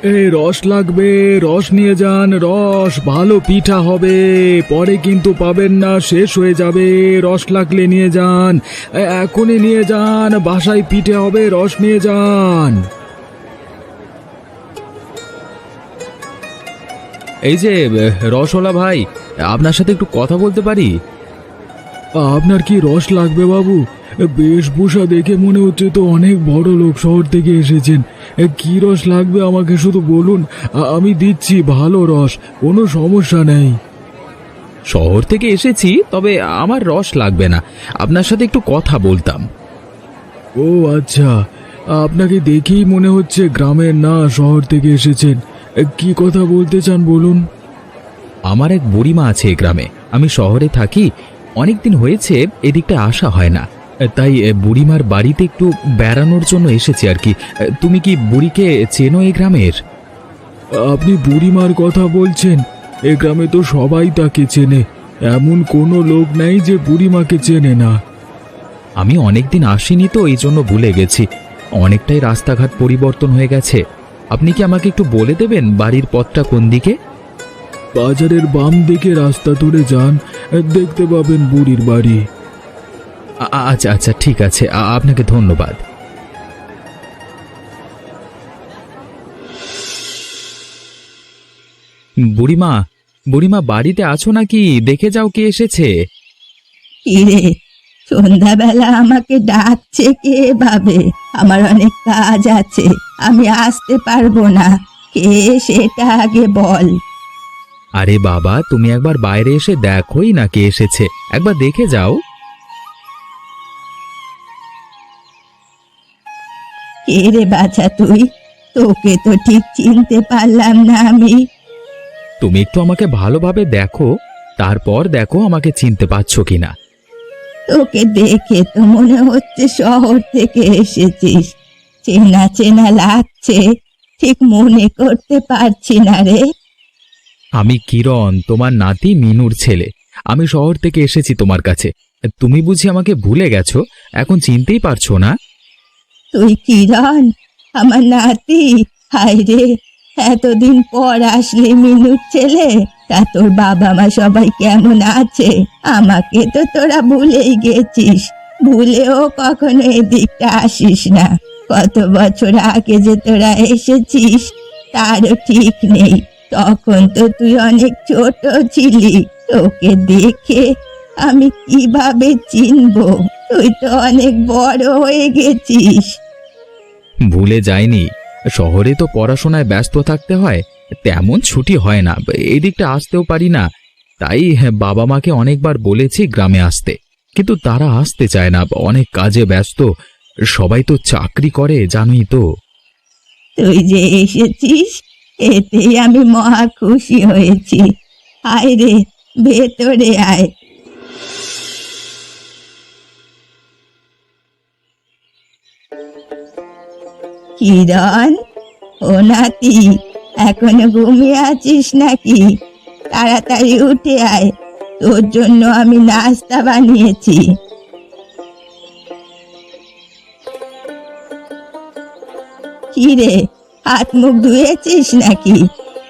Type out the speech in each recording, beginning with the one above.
এই রস লাগবে, রস নিয়ে যান, রস ভালো পিঠা হবে, পরে কিন্তু পাবেন না, শেষ হয়ে যাবে। রস লাগলে নিয়ে যান, এখনই নিয়ে যান, বাসায় পিঠে হবে, রস নিয়ে যান। এই যে রসওয়ালা ভাই, আপনার সাথে একটু কথা বলতে পারি? আপনার কি রস লাগবে বাবু? বেশভূষা দেখে মনে হচ্ছে তো অনেক বড় লোক, শহর থেকে এসেছেন। কি রস লাগবে আমাকে শুধু বলুন, আমি দিচ্ছি ভালো রস, কোনো সমস্যা নেই। শহর থেকে এসেছি, তবে আমার রস লাগবে না, আপনার সাথে একটু কথা বলতাম। ও আচ্ছা, আপনাকে দেখেই মনে হচ্ছে গ্রামের না শহর থেকে এসেছেন। কি কথা বলতে চান বলুন। আমার এক বুড়িমা আছে এই গ্রামে, আমি শহরে থাকি, অনেকদিন হয়েছে এদিকটা আসা হয় না, তাই বুড়িমার বাড়িতে একটু বেড়ানোর জন্য এসেছি আর কি। তুমি কি বুড়িকে চেনো এই গ্রামের? আপনি বুড়িমার কথা বলছেন? এ গ্রামে তো সবাই তাকে চেনে, এমন কোনো লোক নেই যে বুড়িমাকে চেনে না। আমি অনেকদিন আসিনি তো এই জন্য ভুলে গেছি, অনেকটাই রাস্তাঘাট পরিবর্তন হয়ে গেছে। আপনি কি আমাকে একটু বলে দেবেন বাড়ির পথটা কোন দিকে? বাজারের বাম দিকে রাস্তা ধরে যান, দেখতে পাবেন বুড়ির বাড়ি। আচ্ছা আচ্ছা, ঠিক আছে, আপনাকে ধন্যবাদ। বুড়িমা, বুড়িমা বাড়িতে আছো নাকি? দেখে যাও কে এসেছে। কিরে, সন্ধ্যাবেলা আমাকে ডাকছে কে ভাবে? আমার অনেক কাজ আছে, আমি আসতে পারবো না। কে সেটা আগে বল। আরে বাবা, তুমি একবার বাইরে এসে দেখোই না কে এসেছে, একবার দেখে যাও। কে রে বাছা তুই? তোকে তো ঠিক চিনতে পারলাম না আমি। তুমি একটু আমাকে ভালোভাবে দেখো, তারপর দেখো আমাকে চিনতে পারছো কিনা। তোকে দেখে তো মনে হচ্ছে শহর থেকে এসেছিস, চেনা চেনা লাগছে, ঠিক মনে করতে পারছি না রে। আমি কিরণ, তোমার নাতি মিনুর ছেলে। আমি শহর থেকে এসেছি তোমার কাছে, তুমি বুঝি আমাকে ভুলে গেছো, এখন চিনতেই পারছো না? তুই কিরণ, আমার নাতি? হায় রে, এতদিন পর আসলে মিনুর ছেলে। তা তোর বাবা মা সবাই কেমন আছে? আমাকে তো তোরা ভুলেই গেছিস, ভুলেও কখনো এদিকটা আসিস না। কত বছর আগে যে তোরা এসেছিস তারও ঠিক নেই। তখন তো তুই অনেক ছোট ছিলি, তোকে দেখে আমি কিভাবে চিনবো? তুই তো অনেক বড় হয়ে গেছিস। ভুলে যাইনি, শহরে তো পড়াশোনায় ব্যস্ত থাকতে হয়, তেমন ছুটি হয় না, এই দিকটা আসতেও পারি না। তাই বাবা মাকে অনেকবার বলেছি গ্রামে আসতে, কিন্তু তারা আসতে চায় না, অনেক কাজে ব্যস্ত। সবাই তো চাকরি করে, জানোই তো। তুই যে এসেছিস এতেই আমি মহা খুশি হয়েছি। আয় রে, ভেতরে আয়। কিরণ, ও নাতি, এখনো ঘুমিয়ে আছিস নাকি? তাড়াতাড়ি উঠে আয়, তোর জন্য আমি নাস্তা বানিয়েছি। কি রে, হাত মুখ ধুয়েছিস নাকি?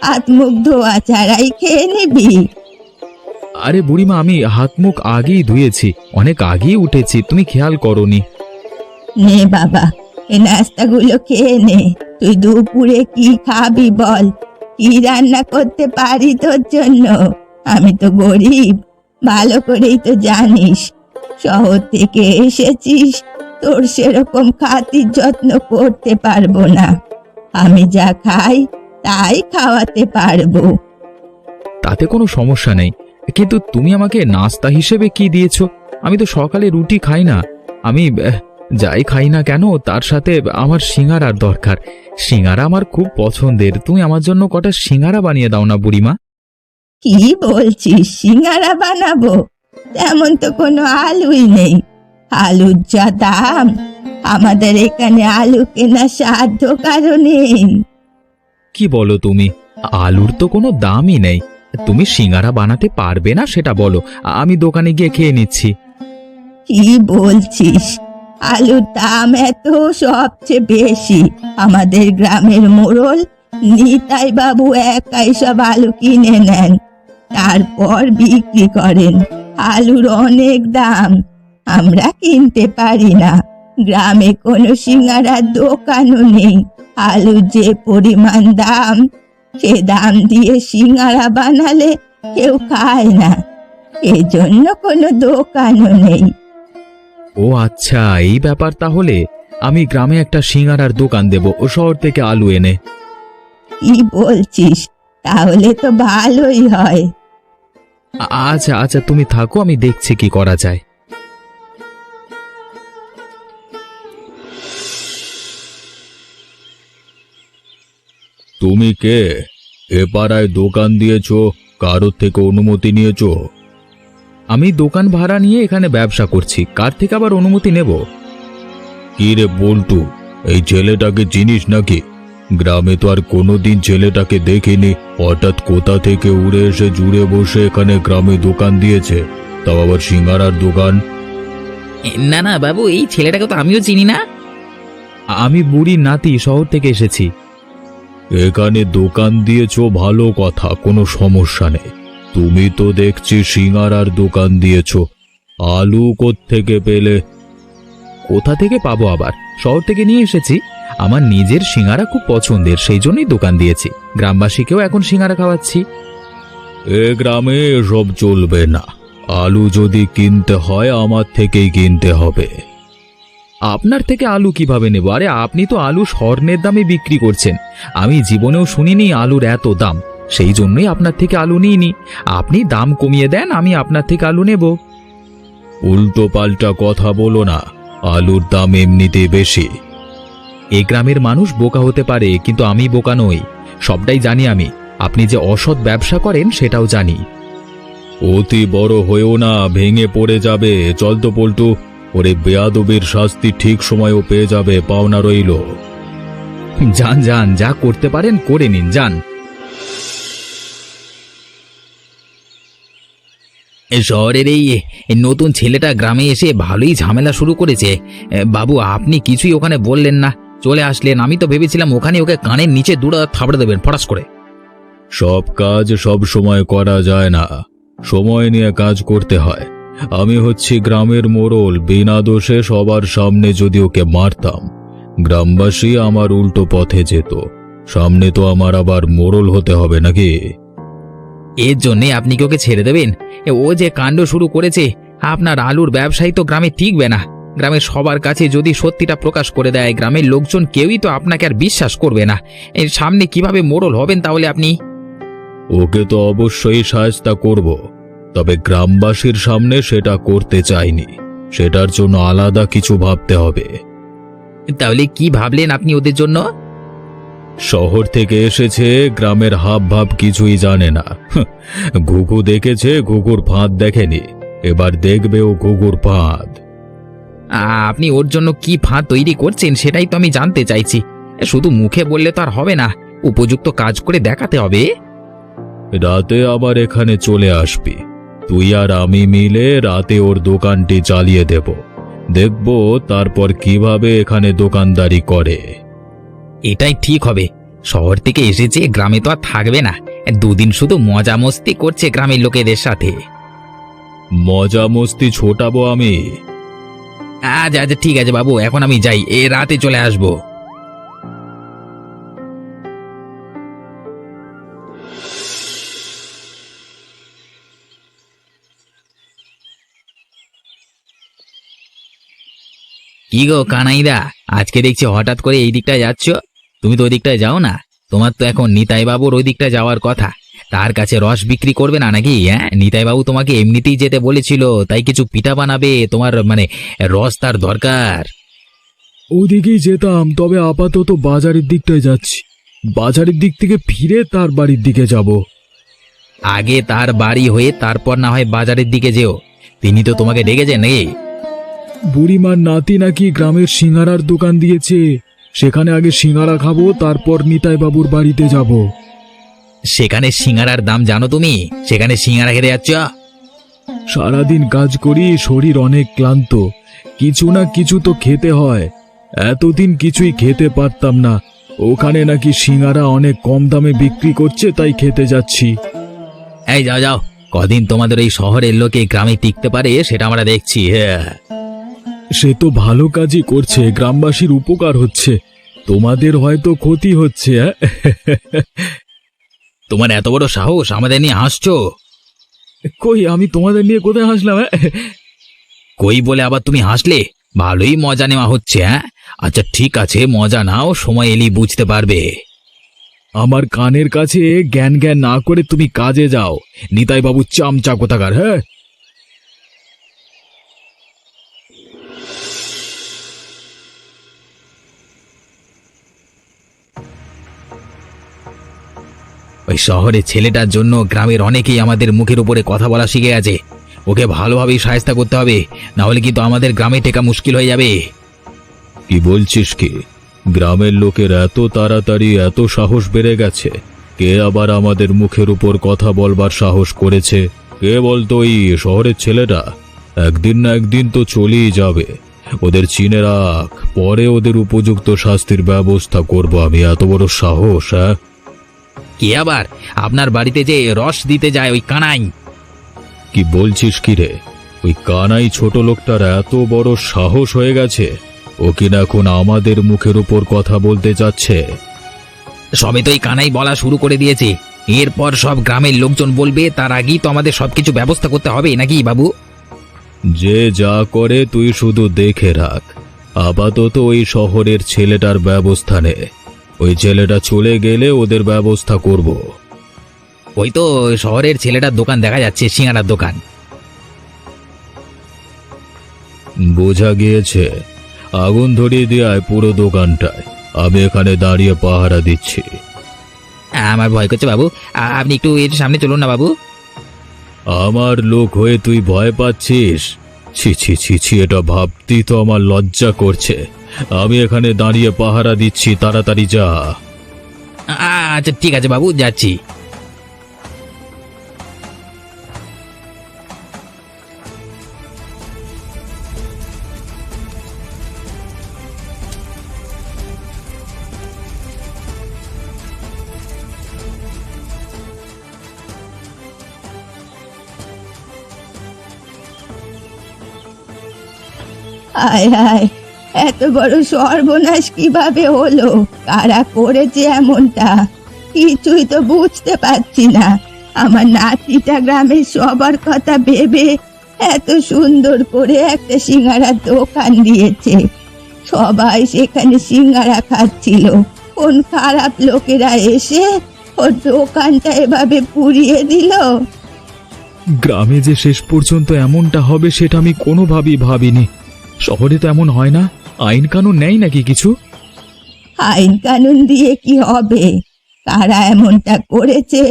হাত মুখ ধোয়া ছাড়াই খেয়ে নিবি? আরে বুড়িমা, আমি হাত মুখ আগেই ধুয়েছি, অনেক আগেই উঠেছি, তুমি খেয়াল করনি। নে বাবা, এ নাস্তাগুলো খেয়ে নে। তুই দুপুরে কি খাবি বল? কি রান্না করতে পারি তোর জন্য? আমি তো গরিব, ভালো করেই তো জানিস। শহর থেকে এসেছিস, তোর সেরকম খাতির যত্ন করতে পারবো না। আমি যা খাই তাই খাওয়াতে পারবো। তাতে কোনো সমস্যা নেই, কিন্তু তুমি আমাকে নাস্তা হিসেবে কি দিয়েছো? আমি তো সকালে রুটি খাই না, আমি যাই খাই না কেন তার সাথে আমার সিঙ্গারার দরকার। সিঙ্গারা আমার খুব পছন্দের, তুমি আমার জন্য কটা সিঙ্গারা বানিয়ে দাও না বুড়িমা। কি বলছিস, সিঙ্গারা বানাবো? তেমন তো কোনো আলুই নেই। আলুর যা দাম, আমাদের এখানে আলু কেনা সাধ্য কারো নেই। কি বলো তুমি? আলুর তো কোনো দামই নেই, তুমি সিঙ্গারা বানাতে পারবে না সেটা বলো, আমি দোকানে গিয়ে খেয়ে নিচ্ছি। কি বলছিস? আলুর দাম এত সবচেয়ে বেশি? আমাদের গ্রামের মোড়ল নিতাই বাবু একাই সব আলু কিনে নেন, তারপর বিক্রি করেন। আলুর অনেক দাম, আমরা কিনতে পারি না। গ্রামে কোনো সিঙ্গারার দোকানও নেই। আলুর যে পরিমাণ দাম, সে দাম দিয়ে সিঙ্গারা বানালে কেউ খায় না, এজন্য কোনো দোকানও নেই। ও আচ্ছা, এই ব্যাপার। তাহলে আমি গ্রামে একটা সিঙ্গারার দোকান দেব ও শহর থেকে আলু এনে। কি বলছিস? তাহলে তো ভালোই হয়। আচ্ছা আচ্ছা, তুমি থাকো, আমি দেখছি কি করা যায়। তুমি কে? এ পাড়ায় দোকান দিয়েছো? কারোর থেকে অনুমতি নিয়েছো? আমি দোকান ভাড়া নিয়ে এখানে ব্যবসা করছি, কার থেকে আবার অনুমতি নেব? কি রে বল্টু, এই ছেলেটাকে চিনিস নাকি? গ্রামে তো আর কোনোদিন ছেলেটাকে দেখিনি, হঠাৎ কোথা থেকে উড়ে এসে জুড়ে বসে এখানে গ্রামে দোকান দিয়েছে, তাও আবার সিঙ্গারার দোকান। না না বাবু, এই ছেলেটাকে তো আমিও চিনি না। আমি বুড়ির নাতি, শহর থেকে এসেছি। এখানে দোকান দিয়েছো ভালো কথা, কোনো সমস্যা নেই। তুমি তো দেখছি সিঙ্গারার দোকান দিয়েছো, আলু কোত্থেকে পেলে? কোথা থেকে পাবো আবার, শহর থেকে নিয়ে এসেছি। আমার নিজের সিঙ্গারা খুব পছন্দের, সেই জন্যই দোকান দিয়েছি। গ্রামবাসীকেও এখন সিঙ্গারা খাওয়াচ্ছি। এ গ্রামে এসব চলবে না। আলু যদি কিনতে হয় আমার থেকেই কিনতে হবে। আপনার থেকে আলু কিভাবে নেব? আরে আপনি তো আলু স্বর্ণের দামে বিক্রি করছেন। আমি জীবনেও শুনিনি আলুর এত দাম, সেই জন্যই আপনার থেকে আলু নিইনি। আপনি দাম কমিয়ে দেন, আমি আপনার থেকে আলু নেব। উল্টো পাল্টা কথা বলো না, আলুর দাম এমনিতে বেশি। এই গ্রামের মানুষ বোকা হতে পারে, কিন্তু আমি বোকা নই। সবটাই জানি আমি। আপনি যে অসৎ ব্যবসা করেন সেটাও জানি। অতি বড় হয়েও না, ভেঙে পড়ে যাবে। চল তো পল্টু, ওরে বেয়াদবের শাস্তি ঠিক সময়ও পেয়ে যাবে, পাওনা রইল। যান যান, যা করতে পারেন করে নিন, যান। শহরের এই নতুন ছেলেটা গ্রামে এসে ভালোই ঝামেলা শুরু করেছে। বাবু, আপনি কিছুই ওখানে বললেন না, চলে আসলেন। আমি তো ভেবেছিলাম ওখানে ওকে কানের নিচে দুটো থাবড়ে দেবেন ফটাস করে। সব কাজ সব সময় করা যায় না, সময় নিয়ে কাজ করতে হয়। আমি হচ্ছি গ্রামের মোড়ল, বিনা দোষে সবার সামনে যদি ওকে মারতাম, গ্রামবাসী আমার উল্টো পথে যেত। সামনে তো আমার আবার মোড়ল হতে হবে নাকি? এর জন্যে আপনি কি ওকে ছেড়ে দেবেন? ও যে কাণ্ড শুরু করেছে, আপনার আলুর ব্যবসায়ী তো গ্রামে টিকবে না। গ্রামের সবার কাছে যদি সত্যিটা প্রকাশ করে দেয়, গ্রামের লোকজন কেউই তো আপনাকে আর বিশ্বাস করবে না। এর সামনে কিভাবে মোড়ল হবেন তাহলে আপনি? ওকে তো অবশ্যই সাহায্য করব, তবে গ্রামবাসীর সামনে সেটা করতে চাইনি। সেটার জন্য আলাদা কিছু ভাবতে হবে। তাহলে কি ভাবলেন আপনি ওদের জন্য? শহর থেকে এসেছে, গ্রামের হাব ভাব কিছুই জানে না। ঘুঘু দেখেছে, ঘুঘুর ফাঁদ দেখেনি। এবার দেখবে ও ঘুঘুর ফাঁদ। আপনি ওর জন্য কি ফাঁদ তৈরি করছেন সেটাই তো আমি জানতে চাইছি। শুধু মুখে বললে তো আর হবে না, উপযুক্ত কাজ করে দেখাতে হবে। রাতে আবার এখানে চলে আসবি। তুই আর আমি মিলে রাতে ওর দোকানটি চালিয়ে দেব। দেখব তারপর কিভাবে এখানে দোকানদারি করে। এটাই ঠিক হবে। শহর থেকে এসেছে, গ্রামে তো আর থাকবে না। দুদিন শুধু মজা মস্তি করছে গ্রামের লোকেদের সাথে। মজা মস্তি ছোটাবো আমি? আচ্ছা আচ্ছা, ঠিক আছে বাবু, এখন আমি যাই, রাতে চলে আসবো। কি গো কানাইদা, আজকে দেখছি হঠাৎ করে এই দিকটায় যাচ্ছ? তুমি তো ওই দিকটায় যাও না। তোমার তো এখন নিতাই বাবুর ওই দিকটা যাওয়ার কথা। তার কাছে রস বিক্রি করবে না নাকি? হ্যাঁ, নিতাই বাবু তোমাকে এমনিতেই যেতে বলেছিল, তাই কিছু পিঠা বানাবে। তোমার মানে রস তার দরকার। ওদিকেই যেতাম, তবে আপাতত বাজারের দিকটায় যাচ্ছি। বাজারের দিক থেকে ফিরে তার বাড়ির দিকে যাব। আগে তার বাড়ি হয়ে তারপর না হয় বাজারের দিকে যেও। তিনি তো তোমাকে ডেকেছেন নাকি? বুড়িমার নাতি নাকি গ্রামের সিঙ্গারার দোকান দিয়েছে, সেখানে আগে সিঙ্গারা খাবো, তারপর নিতাই বাবুর বাড়িতে যাব। সেখানে সিঙ্গারার দাম জানো তুমি? সেখানে সিঙ্গারা খেতে যাচ্ছ? সারাদিন কাজ করি, শরীর অনেক ক্লান্ত, কিছু না কিছু তো খেতে হয়। এতদিন কিছুই খেতে পারতাম না, ওখানে নাকি সিঙ্গারা অনেক কম দামে বিক্রি করছে, তাই খেতে যাচ্ছি। এই যাও যাও, কদিন তোমাদের এই শহরের লোকে গ্রামে টিকতে পারে সেটা আমরা দেখছি। হ্যাঁ, সে তো ভালো কাজই করছে, গ্রামবাসীর উপকার হচ্ছে, তোমাদের হয়তো ক্ষতি হচ্ছে। তোমার এত বড় সাহস আমাদের নিয়ে হাসছো? কই, আমি তোমাদের নিয়ে কোথায় হাসলাম? কই বলে আবার তুমি হাসলে? ভালোই মজা নেওয়া হচ্ছে। হ্যাঁ, আচ্ছা ঠিক আছে, মজা নাও, সময় এলেই বুঝতে পারবে। আমার কানের কাছে জ্ঞান জ্ঞান না করে তুমি কাজে যাও, নিতাই বাবু চামচা কোথাকার। হ্যাঁ, ওই শহরের ছেলেটার জন্য গ্রামের অনেকেই আমাদের মুখের উপরে কথা বলা শিখে গেছে। ওকে ভালোভাবেই সাহায্য করতে হবে, না হলে কিন্তু আমাদের গ্রামে টেকা মুশকিল হয়ে যাবে। কি বলছিস কি? গ্রামের লোকের এত তাড়াতাড়ি এত সাহস বেড়ে গেছে? কে আবার আমাদের মুখের উপর কথা বলবার সাহস করেছে? কে বলতো? ওই শহরের ছেলেটা। একদিন না একদিন তো চলেই যাবে, ওদের চিনে রাখ, পরে ওদের উপযুক্ত শাস্তির ব্যবস্থা করব আমি। এত বড় সাহস? হ্যাঁ, কে আবার আপনার বাড়িতে যে রস দিতে যায় ওই কানাই? কি বলছিস কি রে? ওই কানাই ছোট লোকটার এত বড় সাহস হয়ে গেছে, ও কিনা এখন আমাদের মুখের উপর কথা বলতে যাচ্ছে? সবে তো এই কানাই বলা শুরু করে দিয়েছে, এরপর সব গ্রামের লোকজন বলবে, তার আগেই তো আমাদের সবকিছু ব্যবস্থা করতে হবে নাকি বাবু? যে যা করে তুই শুধু দেখে রাখ। আপাতত ওই শহরের ছেলেটার ব্যবস্থা নে, ওই ছেলেটা চলে গেলে ওদের ব্যবস্থা করব। ওই তো শহরের ছেলেটার দোকান দেখা যাচ্ছে, সিঙ্গারার দোকান। বোঝা গিয়েছে, আগুন ধরিয়ে দেয় পুরো দোকানটায়। আমি এখানে দাঁড়িয়ে পাহারা দিচ্ছি। আমার ভয় করছে বাবু, আপনি একটু এর সামনে চলুন না বাবু। আমার লোক হয়ে তুই ভয় পাচ্ছিস? ছি ছি ছি ছি, এটা ভাবতেই তো আমার লজ্জা করছে। আমি এখানে দাঁড়িয়ে পাহারা দিচ্ছি, তাড়াতাড়ি যা। আচ্ছা ঠিক আছে বাবু, যাচ্ছি। আয় আয়, এত বড় সর্বনাশ কিভাবে হলো? কারা করেছে এমনটা? কিছুই তো বুঝতে পারছি না। আমার নাতিটা গ্রামের সবার কথা ভেবে এত সুন্দর করে একটা সিঙ্গারার দোকান দিয়েছে, সবাই সেখানে সিঙ্গারা খাচ্ছিল। কোন খারাপ লোকেরা এসে ওর দোকানটা এভাবে পুড়িয়ে দিল? গ্রামে যে শেষ পর্যন্ত এমনটা হবে সেটা আমি কোনোভাবেই ভাবিনি। শহরে তো এমন হয় না, আইন কানুন নেই নাকি কিছু? আইন কানুন দিয়ে কি হবে? কারা এমনটা করেছে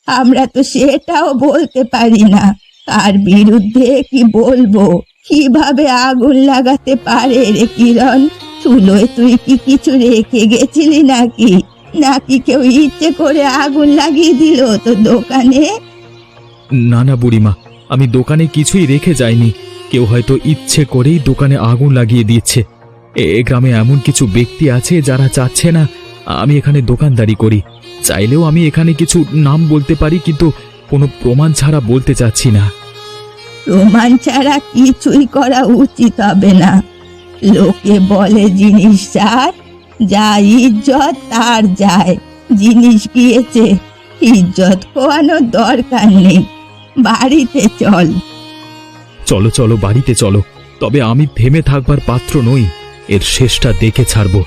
আমরা তো সেটাও বলতে পারি না। কার বিরুদ্ধে কি বলবো? কিভাবে আগুন লাগাতে পারে রে কিরণ? চুলোয় তুই কি কিছু রেখে গেছিলি নাকি? নাকি কেউ ইচ্ছে করে আগুন লাগিয়ে দিল তোর দোকানে? না না বুড়িমা, আমি দোকানে কিছুই রেখে যাইনি। কেউ হয়তো ইচ্ছে করেই দোকানে আগুন লাগিয়ে দিচ্ছে। এ গ্রামে এমন কিছু ব্যক্তি আছে যারা চাচ্ছে না আমি এখানে দোকানদারি করি। চাইলেও আমি এখানে কিছু নাম বলতে পারি, কিন্তু কোনো প্রমাণ ছাড়া বলতে চাচ্ছি না। প্রমাণ ছাড়া কিছুই করা উচিত হবে না। লোকে বলে জিনিস যার, যা ইজ্জত তার যায়। জিনিস গিয়েছে, ইজ্জত খোয়ানোর দরকার নেই। বাড়িতে চল। চলো চলো, বাড়িতে চলো। তবে আমি থেমে থাকবার পাত্র নই, এর শেষটা দেখে ছাড়বো।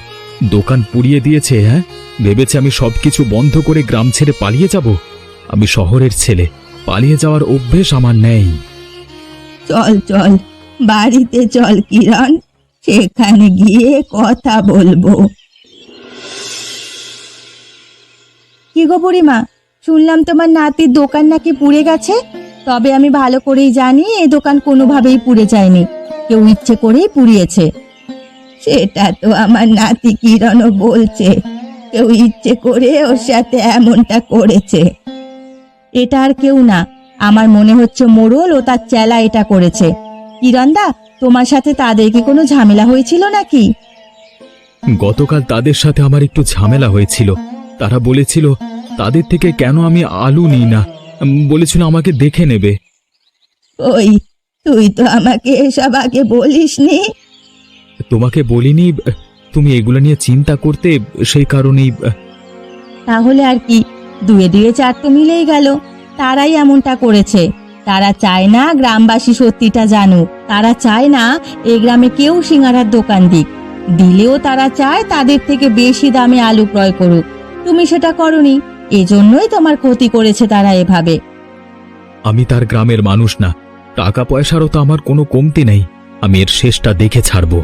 দোকান পুড়িয়ে দিয়েছে, হ্যাঁ, ভেবেছে আমি সবকিছু বন্ধ করে গ্রাম ছেড়ে পালিয়ে যাব? আমি শহরের ছেলে, পালিয়ে যাওয়ার অভ্যেস আমার নেই। চল চল, বাড়িতে চল কিরণ, সেখানে গিয়ে কথা বলবো। কি গো বুড়িমা, শুনলাম তোমার নাতির দোকান নাকি পুড়ে গেছে। তবে আমি ভালো করেই জানি এই দোকান কোনোভাবেই পুড়ে যায়নি, কেউ ইচ্ছে করেই পুড়িয়েছে। সেটা তো আমার নাতি কিরণও বলছে, কেউ ইচ্ছে করে ওর সাথে এমনটা করেছে। এটা আর কেউ না, আমার মনে হচ্ছে মোড়ল ও তার চেলা এটা করেছে। কিরণদা, তোমার সাথে তাদের কি কোনো ঝামেলা হয়েছিল নাকি? গতকাল তাদের সাথে আমার একটু ঝামেলা হয়েছিল। তারা বলেছিল তাদের থেকে কেন আমি আলু নিই না, বলেছিল আমাকে দেখে নেবে। ওই, তুই তো আমাকে এসব আগে বলিসনি। তোমাকে বলিনি, তুমি এগুলো নিয়ে চিন্তা করতে, সেই কারণেই। তাহলে আর কি, দুয়ে দুয়ে চার তো মিলেই গেল। তারাই এমনটা করেছে। তারা চায় না গ্রামবাসী সত্যিটা জানুক। তারা চায় না এই গ্রামে কেউ সিঙ্গারার দোকান দিক। দিলেও তারা চায় তাদের থেকে বেশি দামে আলু ক্রয় করুক। তুমি সেটা করনি, এজন্যই তোমার ক্ষতি করেছে তারা এভাবে। আমি তার গ্রামের মানুষ না, টাকা পয়সারও তো আমার কোনো কমতি নেই। আমি এর শেষটা দেখে ছাড়বো।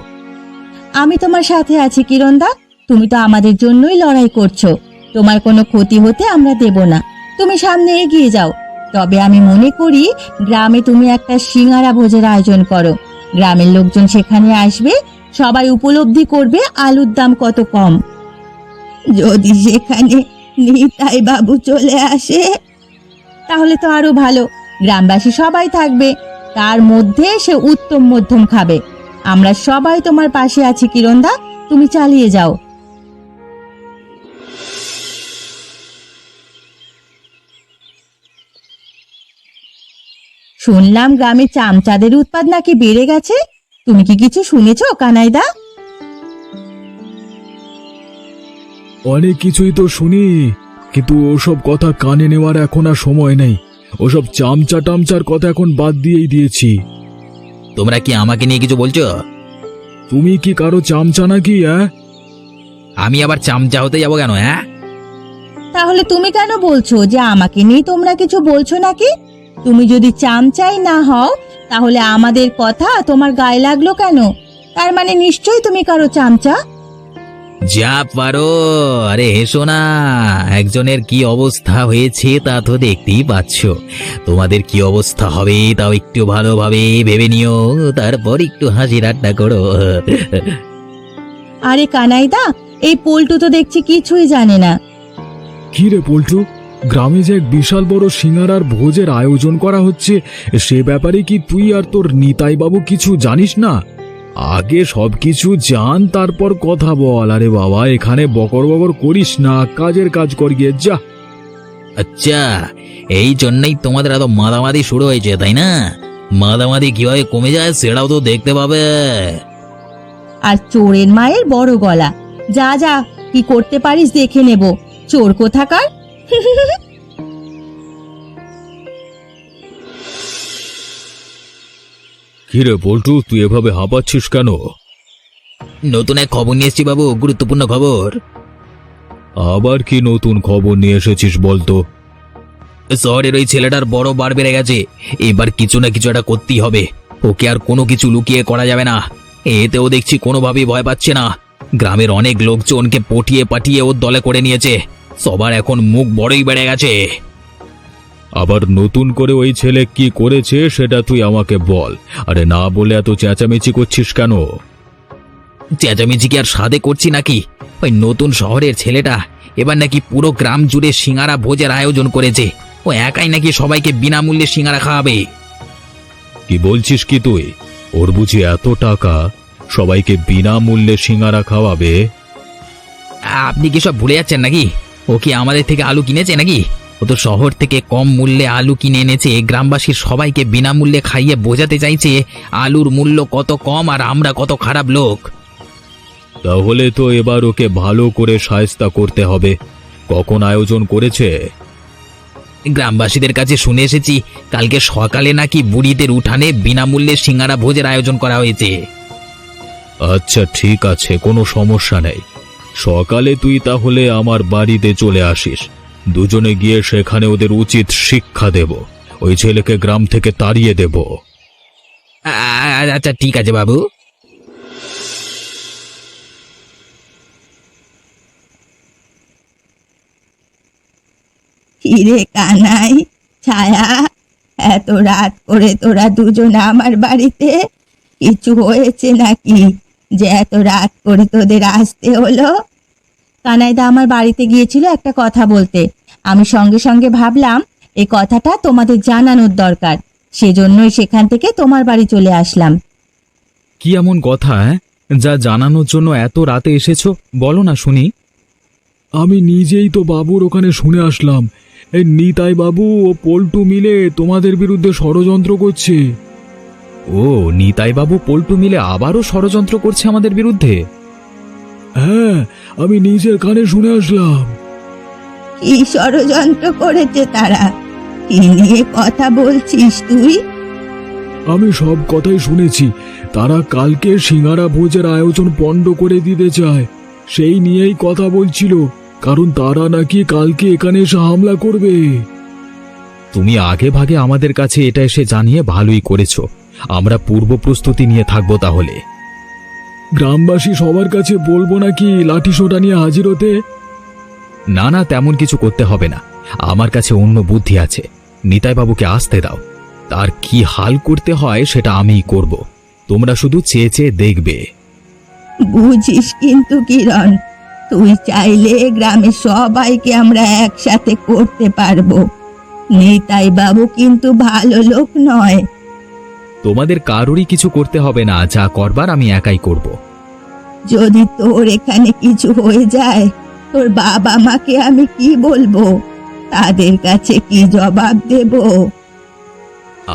আমি তোমার সাথে আছি কিরণদা। তুমি তো আমাদের জন্যই লড়াই করছো। তোমার কোনো ক্ষতি হতে আমরা দেব না। তুমি সামনে এগিয়ে যাও। তবে আমি মনে করি গ্রামে তুমি একটা সিঙ্গারা ভোজের আয়োজন করো। গ্রামের লোকজন সেখানে আসবে, সবাই উপলব্ধি করবে আলুর দাম কত কম। যদি সেখানে নিতাই বাবু চলে আসে তাহলে তো আরো ভালো। গ্রামবাসী সবাই থাকবে, তার মধ্যে সে উত্তম মধ্যম খাবে। আমরা সবাই তোমার পাশে আছি কিরণদা, তুমি চালিয়ে যাও। শুনলাম গ্রামে চামচাদের উৎপাত নাকি বেড়ে গেছে। তুমি কি কিছু শুনেছো কানাইদা? অনেক কিছুই তো শুনি, কিন্তু ওসব কথা কানে নেওয়ার এখন আর সময় নেই। ওসব চামচা টামচার কথা এখন বাদ দিয়েই দিয়েছি। তোমরা কি আমাকে নিয়ে কিছু বলছো? তুমি কি কারো চামচা নাকি? আমি আবার চামচা হতে যাবো কেন? হ্যাঁ, তাহলে তুমি কেন বলছো যে আমাকে নিয়ে তোমরা কিছু বলছো নাকি? তুমি যদি চামচাই না হও তাহলে আমাদের কথা তোমার গায়ে লাগলো কেন? তার মানে নিশ্চয়ই তুমি কারো চামচা। যা পারো। আরে হেসো না, একজনের কি অবস্থা হয়েছে তা তো দেখতেই পাচ্ছ। তোমাদের কি অবস্থা হবে তাও একটু ভালোভাবে ভেবে নিও, তারপর একটু হাসি ঠাট্টা করো। আরে কানাইদা, এই পল্টু তো দেখছি কিছুই জানে না। কি রে পল্টু, গ্রামে যে এক বিশাল বড় সিঙ্গারার ভোজের আয়োজন করা হচ্ছে, সে ব্যাপারে কি তুই আর তোর নিতাই বাবু কিছু জানিস না? আগে সবকিছু জান, তারপর কথা বল। আরে বাবা, এখানে বকর বকর করিস না, কাজের কাজ কর গিয়ে যা। আচ্ছা, এই জন্যই তোমাদের এত মাদামাদি শুরু হয়েছে, তাই না? মাদামাদি কিভাবে কমে যায় সেটাও তো দেখতে পাবে। আর চোরের মায়ের বড় গলা। যা যা, কি করতে পারিস দেখে নেব, চোর কোথাকার। কি রে পল্টু, তুই এভাবে হাঁপাচ্ছিস কেন? নতুন এক খবর নিয়ে এসেছি বাবু, গুরুত্বপূর্ণ খবর। আবার কি নতুন খবর নিয়ে এসেছিস বলতো? শহরের ওই ছেলেটার বড় বার বেড়ে গেছে। এবার কিছু না কিছু একটা করতেই হবে। ওকে আর কোনো কিছু লুকিয়ে করা যাবে না। এতেও দেখছি কোনোভাবেই ভয় পাচ্ছে না। গ্রামের অনেক লোকজনকে পটিয়ে পাঠিয়ে ওর দলে করে নিয়েছে। সবার এখন মুখ বড়ই বেড়ে গেছে। আবার নতুন করে ওই ছেলে কি করেছে সেটা তুই আমাকে বল। আরে না বলে এত চেঁচামেচি করছিস কেন? চেঁচামেচি কি আর সাধে করছি নাকি? ওই নতুন শহরের ছেলেটা এবার নাকি পুরো গ্রাম জুড়ে সিঙ্গারা ভোজের আয়োজন করেছে। ও একাই নাকি সবাইকে বিনামূল্যে সিঙ্গারা খাওয়াবে। কি বলছিস কি তুই? ওর বুঝি এত টাকা, সবাইকে বিনামূল্যে সিঙ্গারা খাওয়াবে? আপনি কি সব ভুলে যাচ্ছেন নাকি? ও কি আমাদের থেকে আলু কিনেছে নাকি? ও তো শহর থেকে কম মূল্যে আলু কিনে এনেছে, গ্রামবাসীর সবাইকে বিনামূল্যে খাইয়ে বোঝাতে চাইছে আলুর মূল্য কত কম আর আমরা কত খারাপ লোক। তাহলে তো এবার ওকে ভালো করে শায়েস্তা করতে হবে। কখন আয়োজন করেছে? গ্রামবাসীদের কাছে শুনে এসেছি কালকে সকালে নাকি বুড়িদের উঠানে বিনামূল্যে সিঙ্গারা ভোজের আয়োজন করা হয়েছে। আচ্ছা ঠিক আছে, কোনো সমস্যা নেই। সকালে তুই তাহলে আমার বাড়িতে চলে আসিস। দুজনে গিয়ে সেখানে ওদের উচিত শিক্ষা দেব। ওই ছেলেকে গ্রাম থেকে তাড়িয়ে দেব। আচ্ছা ঠিক আছে বাবু। কিরে কানাই, ছায়া, এত রাত করে তোরা দুজন আমার বাড়িতে? কিছু হয়েছে নাকি যে এত রাত করে তোদের আসতে হলো? কানাইদা আমার বাড়িতে গিয়েছিল একটা কথা বলতে। আমি সঙ্গে সঙ্গে ভাবলাম এই কথাটা তোমাদের জানানোর দরকার, সেজন্যই সেখান থেকে তোমার বাড়ি চলে আসলাম। কি এমন কথা? যা জানানোর জন্য এত রাতে এসেছো বলো না শুনি। আমি নিজেই তো বাবুর ওখানে শুনে আসলাম, এই নিতাই বাবু ও পল্টু মিলে তোমাদের বিরুদ্ধে ষড়যন্ত্র করছে। ও, নিতাই বাবু পল্টু মিলে আবারও ষড়যন্ত্র করছে আমাদের বিরুদ্ধে? হ্যাঁ, আমি নিজের কানে শুনে আসলাম। কি ষড়যন্ত্র করেছে তারা? কি নিয়ে কথা বলছিস তুই? আমি সব কথাই শুনেছি। তারা কালকে সিঙ্গারা ভোজের আয়োজন পণ্ড করে দিতে চায়, সেই নিয়েই কথা বলছিল, কারণ তারা নাকি কালকে এখানে এসে হামলা করবে। তুমি আগে ভাগে আমাদের কাছে এটা এসে জানিয়ে ভালোই করেছো। আমরা পূর্ব প্রস্তুতি নিয়ে থাকবো তাহলে। গ্রামবাসী সবার কাছে বলবো নাকি লাঠি সোটা নিয়ে হাজির হতে? না না, তেমন কিছু করতে হবে না। আমার কাছে অন্য বুদ্ধি আছে। নিতাই বাবুকে আসতে দাও, তার কি হাল করতে হয় সেটা আমিই করব। তোমরা শুধু চেয়ে চেয়ে দেখবে। বুঝিস কিন্তু কিরণ, তুই চাইলে গ্রামের সবাইকে আমরা একসাথে করতে পারবো। নিতাই বাবু কিন্তু ভালো লোক নয়। তোমাদের কারোরই কিছু করতে হবে না, যা করবার আমি একাই করব। যদি তোর এখানে কিছু হয়ে যায়, তোর বাবা মাকে আমি কি বলবো? তাদের কাছে কি জবাব দেব?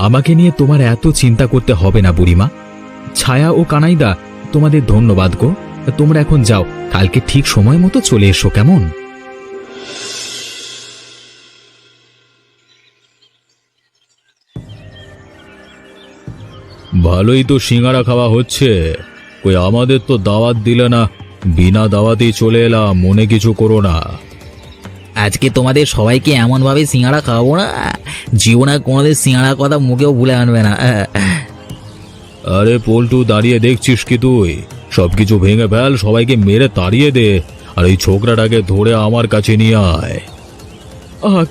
আমাকে নিয়ে তোমার এত চিন্তা করতে হবে না বুড়িমা। ছায়া ও কানাইদা, তোমাদের ধন্যবাদ গো। তোমরা এখন যাও, কালকে ঠিক সময় মতো চলে এসো, কেমন? ভালোই তো সিঙ্গারা খাওয়া হচ্ছে। কই আমাদের তো দাওয়াত দিলে না, বিনা দাওয়াতেই চলে এলাম, মনে কিছু করো না। আজকে তোমাদের সবাইকে এমন ভাবে সিঙ্গাড়া খাওয়াবো না, জীবনে কোনোদিন সিঙ্গাড়ার কথা মুখেও ভুলে আনবে না। আরে পল্টু, দাঁড়িয়ে দেখছিস কি তুই? সবকিছু ভেঙে ফেল, সবাইকে মেরে তাড়িয়ে দে, আর এই ছোকরাটাকে ধরে আমার কাছে নিয়ে আয়।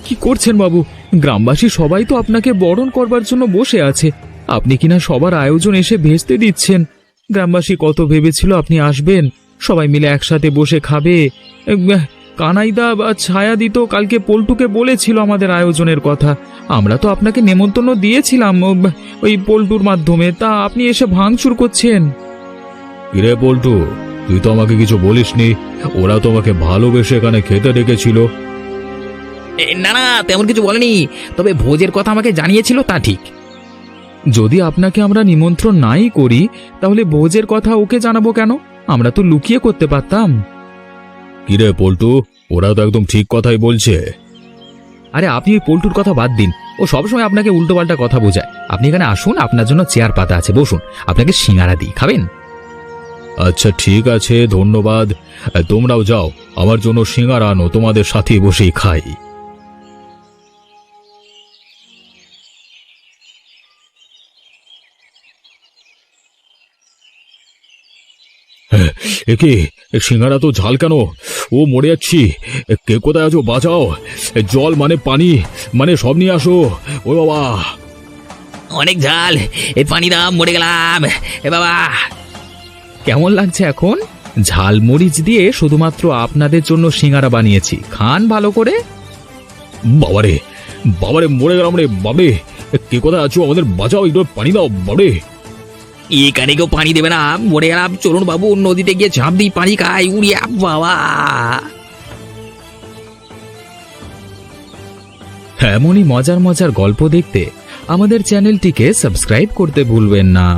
কি করছেন বাবু? গ্রামবাসী সবাই তো আপনাকে বরণ করবার জন্য বসে আছে, আপনি কিনা সবার আয়োজন এসে ভেস্তে দিচ্ছেন। গ্রামবাসী কত ভেবেছিল আপনি আসবেন, সবাই মিলে একসাথে বসে খাবে। কানাইদা বা ছায়া দিত কালকে পল্টুকে বলেছিল আমাদের আয়োজনের কথা। আমরা তো আপনাকে নেমন্তন্ন দিয়েছিলাম ওই পল্টুর মাধ্যমে, তা আপনি এসে ভাঙচুর করছেন। কিরে পল্টু, তুই তো আমাকে কিছু বলিসনি। ওরা তোমাকে ভালোবেসে এখানে খেতে ডেকেছিল। না না, তেমন কিছু বলেনি, তবে ভোজের কথা আমাকে জানিয়েছিল, তা ঠিক। যদি আপনাকে আমরা নিমন্ত্রণ নাই করি, তাহলে ভোজের কথা ওকে জানাবো কেন? আমরা তো লুকিয়ে করতে পারতাম। কিরে পল্টু, ওরা তো একদম ঠিক কথাই বলছে। আরে আপনি ওই পল্টুর কথা বাদ দিন, ও সবসময় আপনাকে উল্টোপাল্টা কথা বোঝায়। আপনি এখানে আসুন, আপনার জন্য চেয়ার পাতা আছে, বসুন, আপনাকে সিঙ্গারা দিই, খাবেন? আচ্ছা ঠিক আছে, ধন্যবাদ। তোমরাও যাও, আমার জন্য সিঙ্গারা আনো, তোমাদের সাথে বসেই খাই। একে সিঙ্গারা তো ঝাল কেন? ও মরে যাচ্ছি। কে কোথায় আছো? বাঁচাও! জল মানে পানি মানে সব নিয়ে আসো। ও বাবা, অনেক ঝাল, এই পানি দাম, মরে গেলাম এ বাবা। কেমন লাগছে এখন? ঝাল মরিচ দিয়ে শুধুমাত্র আপনাদের জন্য সিঙ্গারা বানিয়েছি, খান ভালো করে। বাবারে বাবারে, মরে গেলাম রে বাবরে। কে কোথায় আছো? আমাদের বাঁচাও, একটু পানি দাও বাবরে। এখানে কেউ পানি দেবে না, মরে গেলাম। চলুন বাবু, নদীতে গিয়ে ঝাঁপ দিই, পানি খাই, উড়িয়া বাবা। এমনই মজার মজার গল্প দেখতে আমাদের চ্যানেলটিকে সাবস্ক্রাইব করতে ভুলবেন না।